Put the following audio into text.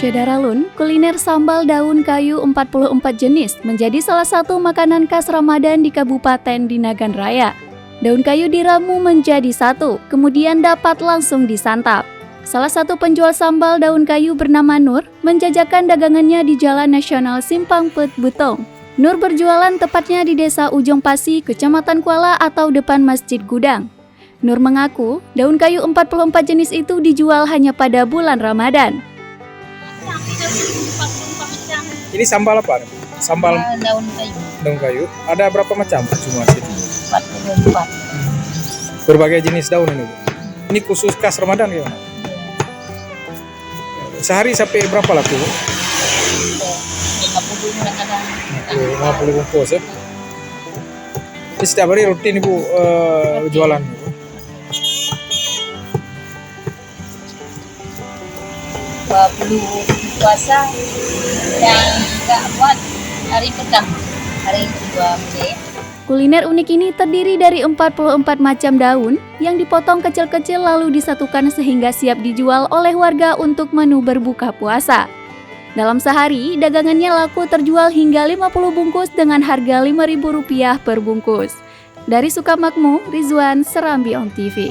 Syedaralun, kuliner sambal daun kayu 44 jenis menjadi salah satu makanan khas Ramadan di Kabupaten Dinagan Raya. Daun kayu diramu menjadi satu, kemudian dapat langsung disantap. Salah satu penjual sambal daun kayu bernama Nur menjajakan dagangannya di Jalan Nasional Simpang Pet Butong. Nur berjualan tepatnya di Desa Ujung Pasi, Kecamatan Kuala atau depan Masjid Gudang. Nur mengaku daun kayu 44 jenis itu dijual hanya pada bulan Ramadan. Ini sambal apa? Sambal daun kayu. daun kayu. Ada berapa macam cuma situ? 44. Berbagai jenis daun ini. Ini khusus khas Ramadan ya? Sehari sampai berapa laku? 50 kadang-kadang. 50 bungkus ya. Ini setiap hari rutin Ibu jualan. Belum puasa dan enggak buat hari pertama, hari kedua mulai. Kuliner unik ini terdiri dari 44 macam daun yang dipotong kecil-kecil lalu disatukan sehingga siap dijual oleh warga untuk menu berbuka puasa. Dalam sehari, dagangannya laku terjual hingga 50 bungkus dengan harga Rp5.000 per bungkus. Dari Sukamakmur, Rizwan, Serambi On TV.